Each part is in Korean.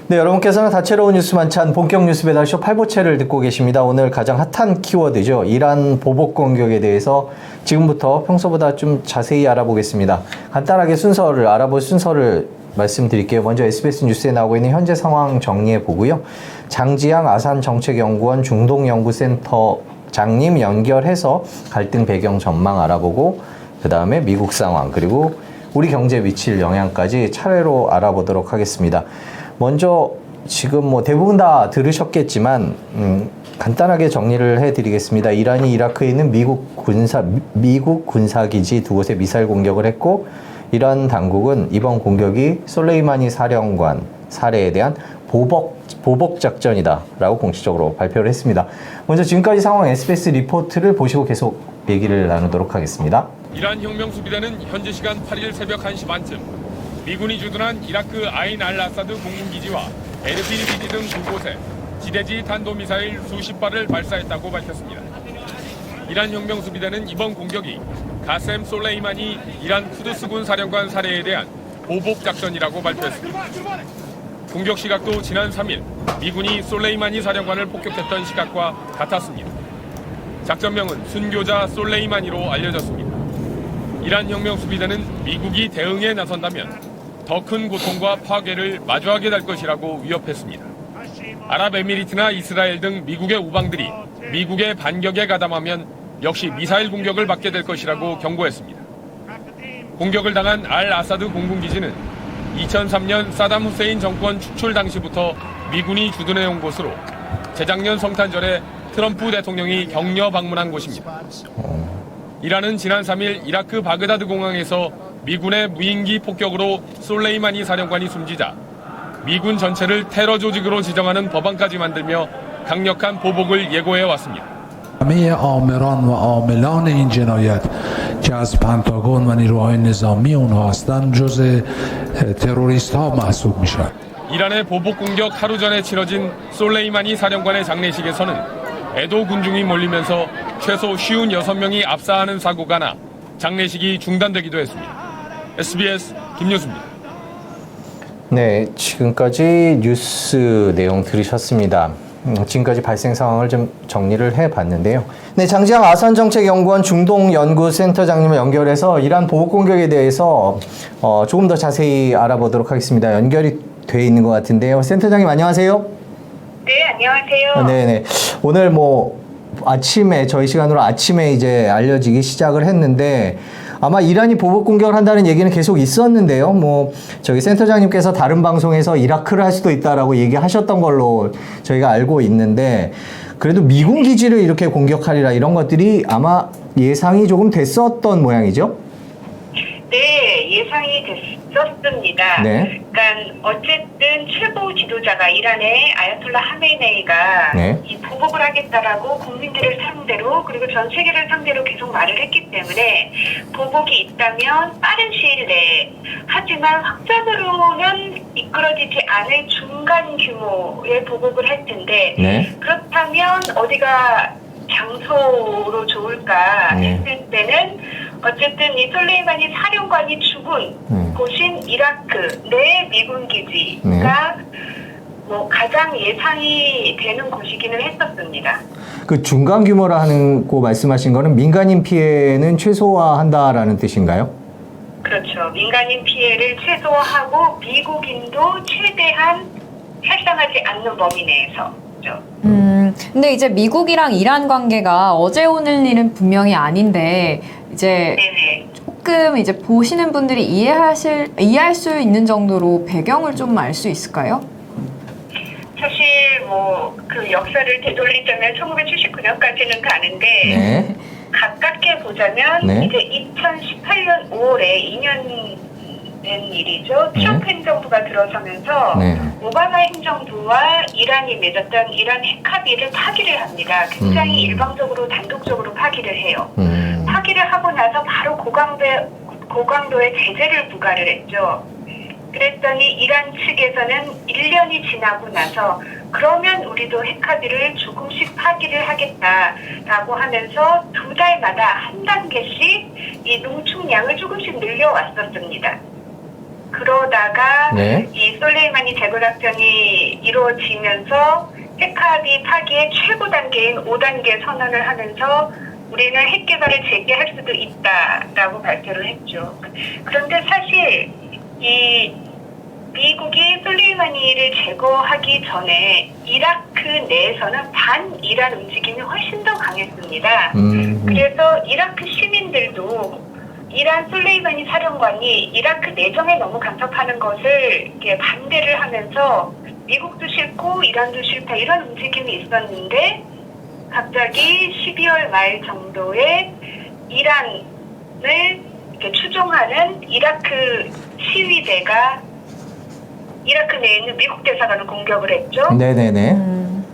네, 여러분께서는 다채로운 뉴스 만찬 본격 뉴스 배달쇼 8부채를 듣고 계십니다. 오늘 가장 핫한 키워드죠. 이란 보복 공격에 대해서 지금부터 평소보다 좀 자세히 알아보겠습니다. 간단하게 알아볼 순서를 말씀드릴게요. 먼저 SBS 뉴스에 나오고 있는 현재 상황 정리해 보고요. 장지향 아산정책연구원 중동연구센터장님 연결해서 갈등 배경 전망 알아보고, 그 다음에 미국 상황, 그리고 우리 경제에 미칠 영향까지 차례로 알아보도록 하겠습니다. 먼저 지금 대부분 다 들으셨겠지만 간단하게 정리를 해드리겠습니다. 이란이 이라크에 있는 미국 군사기지 두 곳에 미사일 공격을 했고, 이란 당국은 이번 공격이 솔레이마니 사령관 살해에 대한 보복 작전이다라고 공식적으로 발표를 했습니다. 먼저 지금까지 상황 SBS 리포트를 보시고 계속 얘기를 나누도록 하겠습니다. 이란 혁명수비대는 현지 시간 8일 새벽 1시 반쯤 미군이 주둔한 이라크 아인 알 아사드 공군기지와 에르빌 기지 등 두 곳에 지대지 탄도미사일 수십 발을 발사했다고 밝혔습니다. 이란 혁명수비대는 이번 공격이 가셈 솔레이마니 이란 쿠드스군 사령관 살해에 대한 보복 작전이라고 발표했습니다. 공격 시각도 지난 3일 미군이 솔레이마니 사령관을 폭격했던 시각과 같았습니다. 작전명은 순교자 솔레이마니로 알려졌습니다. 이란 혁명수비대는 미국이 대응에 나선다면 더 큰 고통과 파괴를 마주하게 될 것이라고 위협했습니다. 아랍에미리트나 이스라엘 등 미국의 우방들이 미국의 반격에 가담하면 역시 미사일 공격을 받게 될 것이라고 경고했습니다. 공격을 당한 알 아사드 공군기지는 2003년 사담 후세인 정권 축출 당시부터 미군이 주둔해온 곳으로 재작년 성탄절에 트럼프 대통령이 격려 방문한 곳입니다. 이란은 지난 3일 이라크 바그다드 공항에서 미군의 무인기 폭격으로 솔레이마니 사령관이 숨지자 미군 전체를 테러 조직으로 지정하는 법안까지 만들며 강력한 보복을 예고해 왔습니다. همه آمران و عاملان این جنایت که از پنتاگون و نیروهای نظامی اونها هستند جزء تروریست ها محسوب میشن. 이란의 보복 공격 하루 전에 치러진 솔레이마니 사령관의 장례식에서는 애도 군중이 몰리면서 최소 56명이 압사하는 사고가 나 장례식이 중단되기도 했습니다. SBS 김유수입니다. 네, 지금까지 뉴스 내용 들으셨습니다. 지금까지 발생 상황을 좀 정리를 해봤는데요. 네, 장지향 아산정책연구원 중동연구센터장님을 연결해서 이란 보복 공격에 대해서 조금 더 자세히 알아보도록 하겠습니다. 연결이 돼 있는 것 같은데요. 센터장님 안녕하세요. 네, 안녕하세요. 네네. 오늘 아침에 저희 시간으로 아침에 이제 알려지기 시작을 했는데 아마 이란이 보복 공격을 한다는 얘기는 계속 있었는데요. 저희 센터장님께서 다른 방송에서 이라크를 할 수도 있다라고 얘기하셨던 걸로 저희가 알고 있는데 그래도 미군 기지를 이렇게 공격하리라 이런 것들이 아마 예상이 조금 됐었던 모양이죠? 네, 예상이 됐었습니다. 네. 그러니까 어쨌든 최고 지도자가 이란의 아야톨라 하메네이가 네. 이 보복을 하겠다라고 국민들을 상대로 그리고 전 세계를 상대로 계속 말을 했기 때문에 보복이 있다면 빠른 시일 내에 하지만 확전으로는 이끌어지지 않을 중간 규모의 보복을 할 텐데 네. 그렇다면 어디가 장소로 좋을까 했을 때는 어쨌든 이 솔레이마니 사령관이 죽은 곳인 이라크 내 미군 기지가 가장 예상이 되는 곳이기는 했었습니다. 그 중간 규모라 하는 거 말씀하신 거는 민간인 피해는 최소화한다라는 뜻인가요? 그렇죠. 민간인 피해를 최소화하고 미국인도 최대한 살상하지 않는 범위 내에서. 근데 이제 미국이랑 이란 관계가 어제 오늘 일은 분명히 아닌데 이제 네네. 조금 이제 보시는 분들이 이해할 수 있는 정도로 배경을 좀 알 수 있을까요? 사실 그 역사를 되돌리자면 1979년까지는 가는데 네. 가깝게 보자면 네. 이제 2018년 5월에 2년 된 일이죠. 트럼프 행정부가 들어서면서 네. 오바마 행정부와 이란이 맺었던 이란 핵 합의를 파기를 합니다. 굉장히 일방적으로 단독적으로 파기를 해요. 파기를 하고 나서 바로 고강도의 제재를 부과를 했죠. 그랬더니 이란 측에서는 1년이 지나고 나서 그러면 우리도 핵합의를 조금씩 파기를 하겠다라고 하면서 2달마다 한 단계씩 이 농축량을 조금씩 늘려왔었습니다. 그러다가 네. 이 솔레이마니 재건작전이 이루어지면서 핵합의 파기의 최고 단계인 5단계 선언을 하면서 우리는 핵 개발을 재개할 수도 있다라고 발표를 했죠. 그런데 사실 이 미국이 솔레이마니를 제거하기 전에 이라크 내에서는 반이란 움직임이 훨씬 더 강했습니다. 그래서 이라크 시민들도 이란 솔레이마니 사령관이 이라크 내정에 너무 간섭하는 것을 이렇게 반대를 하면서 미국도 싫고 이란도 싫다 이런 움직임이 있었는데 갑자기 12월 말 정도에 이란을 이렇게 추종하는 이라크 시위대가 이라크 내에 있는 미국 대사관을 공격을 했죠. 네네네.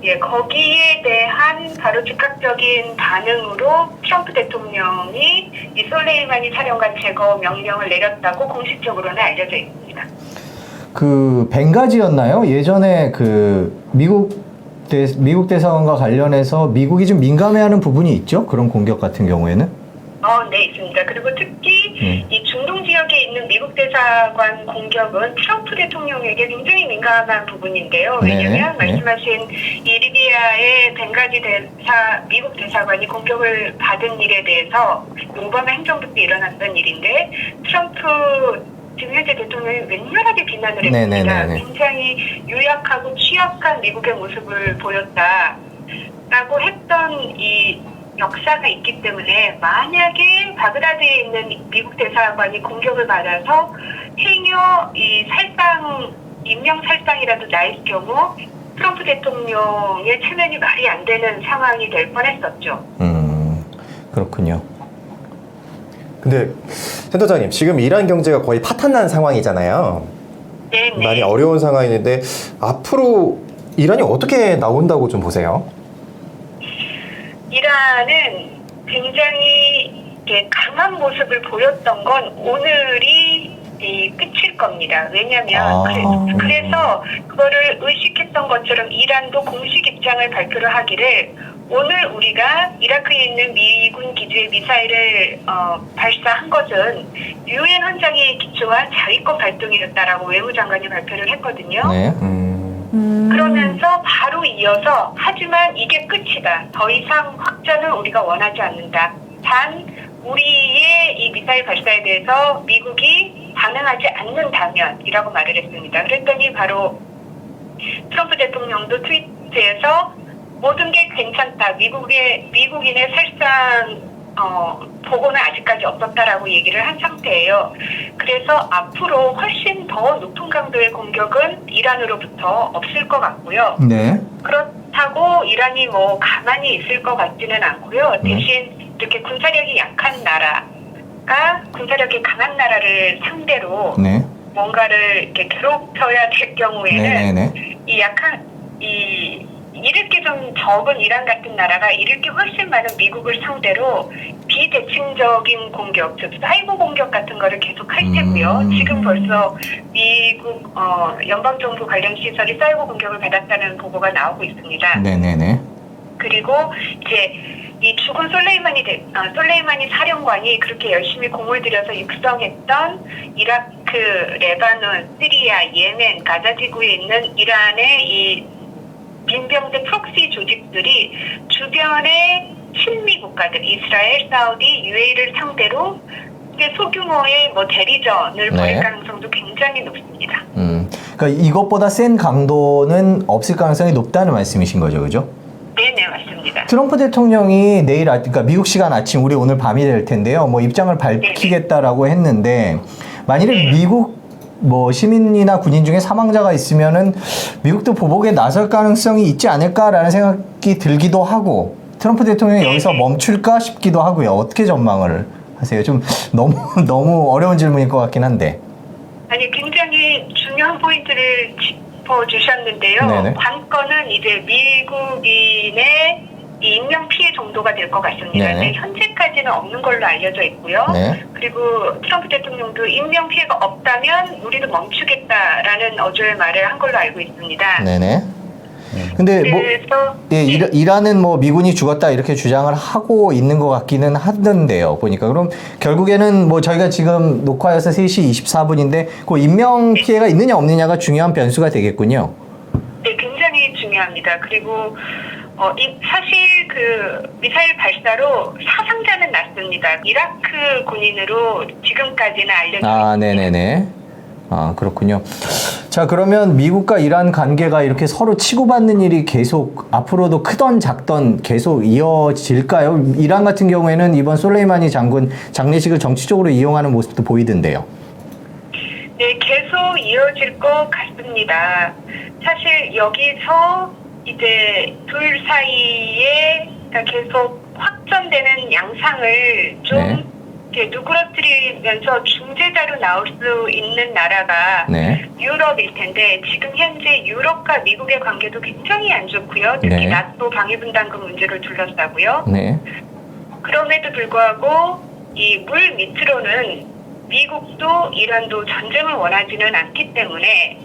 예, 거기에 대한 바로 즉각적인 반응으로 트럼프 대통령이 이 솔레이마니 사령관 제거 명령을 내렸다고 공식적으로는 알려져 있습니다. 그 벵가지였나요? 예전에 그 미국 대사관과 관련해서 미국이 좀 민감해하는 부분이 있죠? 그런 공격 같은 경우에는? 네, 있습니다. 그리고 특히 이 중동 지역에 있는 미국 대사관 공격은 트럼프 대통령에게 굉장히 민감한 부분인데요. 왜냐하면 말씀하신 이 리비아의 벵가지 미국 대사관이 공격을 받은 일에 대해서 오바마 행정부 때 일어났던 일인데 트럼프 지금 현재 대통령이 맹렬하게 비난을 했습니다. 네네네네. 굉장히 유약하고 취약한 미국의 모습을 보였다라고 했던 이 역사가 있기 때문에 만약에 바그다드에 있는 미국 대사관이 공격을 받아서 행여 이 인명 살상이라도 날 경우 트럼프 대통령의 체면이 말이 안 되는 상황이 될 뻔했었죠. 그렇군요. 근데 센터장님, 지금 이란 경제가 거의 파탄난 상황이잖아요. 네네. 많이 어려운 상황인데 앞으로 이란이 어떻게 나온다고 좀 보세요? 이란은 굉장히 이렇게 강한 모습을 보였던 건 오늘이 끝일 겁니다. 왜냐하면 그래서 그거를 의식했던 것처럼 이란도 공식 입장을 발표를 하기를 오늘 우리가 이라크에 있는 미군 기지에 미사일을 발사한 것은 유엔 헌장에 기초한 자위권 발동이었다라고 외무장관이 발표를 했거든요. 네. 그러면서 바로 이어서 하지만 이게 끝이다. 더 이상 확전을 우리가 원하지 않는다. 단 우리의 이 미사일 발사에 대해서 미국이 반응하지 않는다면이라고 말을 했습니다. 그랬더니 바로 트럼프 대통령도 트위터에서 모든 게 괜찮다. 미국인의 살상 보고는 아직까지 없었다라고 얘기를 한 상태예요. 그래서 앞으로 훨씬 더 높은 강도의 공격은 이란으로부터 없을 것 같고요. 네. 그렇다고 이란이 뭐 가만히 있을 것 같지는 않고요. 대신 이렇게 군사력이 약한 나라가 군사력이 강한 나라를 상대로 네. 뭔가를 이렇게 괴롭혀야 될 경우에는 네네네. 잃을 게 좀 적은 이란 같은 나라가 잃을 게 훨씬 많은 미국을 상대로 비대칭적인 공격, 즉 사이버 공격 같은 거를 계속 할 테고요. 지금 벌써 미국 연방정부 관련 시설이 사이버 공격을 받았다는 보고가 나오고 있습니다. 네네네. 그리고 이제 이 죽은 솔레이마니 사령관이 그렇게 열심히 공을 들여서 육성했던 이라크, 레바논, 시리아, 예멘, 가자 지구에 있는 이란의 이 민병대 프록시 조직들이 주변의 친미 국가들, 이스라엘, 사우디, UAE를 상대로 소규모의 대리전을 벌일 가능성도 굉장히 높습니다. 그러니까 이것보다 센 강도는 없을 가능성이 높다는 말씀이신 거죠, 그죠? 네네, 맞습니다. 트럼프 대통령이 그러니까 미국 시간 아침, 우리 오늘 밤이 될 텐데요. 입장을 밝히겠다라고 했는데, 만일에 미국 시민이나 군인 중에 사망자가 있으면은 미국도 보복에 나설 가능성이 있지 않을까라는 생각이 들기도 하고, 트럼프 대통령이 여기서 멈출까 싶기도 하고요. 어떻게 전망을 하세요? 좀 너무 어려운 질문일 것 같긴 한데. 아니, 굉장히 중요한 포인트를 짚어주셨는데요. 네네. 관건은 이제 미국인의 이 인명 피해 정도가 될 것 같습니다. 네네. 현재까지는 없는 걸로 알려져 있고요. 네. 그리고 트럼프 대통령도 인명 피해가 없다면 우리도 멈추겠다라는 어조의 말을 한 걸로 알고 있습니다. 네네. 근데 뭐 그래서 예, 이란은 뭐 미군이 죽었다 이렇게 주장을 하고 있는 것 같기는 하던데요. 보니까 그럼 결국에는 뭐 저희가 지금 녹화해서 3시 24분인데 그 인명 피해가 있느냐 없느냐가 중요한 변수가 되겠군요. 네, 굉장히 중요합니다. 그리고 사실 그 미사일 발사로 사상자는 났습니다. 이라크 군인으로 지금까지는 알려져 아, 네네네. 아, 그렇군요. 자, 그러면 미국과 이란 관계가 이렇게 서로 치고받는 일이 계속 앞으로도 크던 작던 계속 이어질까요? 이란 같은 경우에는 이번 솔레이마니 장군 장례식을 정치적으로 이용하는 모습도 보이던데요. 네, 계속 이어질 것 같습니다. 사실 여기서 이제 둘 사이에 계속 확전되는 양상을 좀 네. 이렇게 누그러뜨리면서 중재자로 나올 수 있는 나라가 네. 유럽일 텐데 지금 현재 유럽과 미국의 관계도 굉장히 안 좋고요. 특히 네. 나토 방위분담금 문제를 둘러싸고요. 네. 그럼에도 불구하고 이 물 밑으로는 미국도 이란도 전쟁을 원하지는 않기 때문에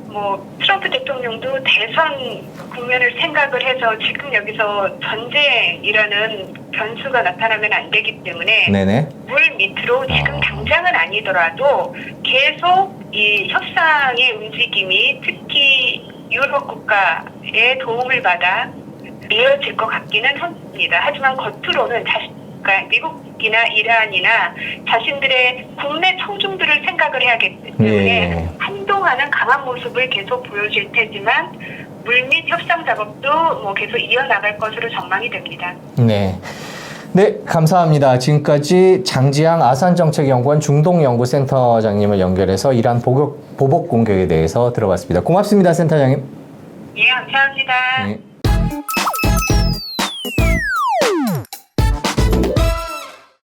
뭐 트럼프 대통령도 대선 국면을 생각을 해서 지금 여기서 전쟁이라는 변수가 나타나면 안 되기 때문에 네네. 물 밑으로 지금 당장은 아니더라도 계속 이 협상의 움직임이 특히 유럽 국가의 도움을 받아 이어질 것 같기는 합니다. 하지만 겉으로는 그러니까 미국이나 이란이나 자신들의 국내 청중들을 생각을 해야겠기 때문에 예. 한동안은 강한 모습을 계속 보여줄 테지만 물밑 협상 작업도 뭐 계속 이어나갈 것으로 전망이 됩니다. 네. 네, 감사합니다. 지금까지 장지향 아산정책연구원 중동연구센터장님을 연결해서 이란 보복 공격에 대해서 들어봤습니다. 고맙습니다, 센터장님. 예, 감사합니다. 네.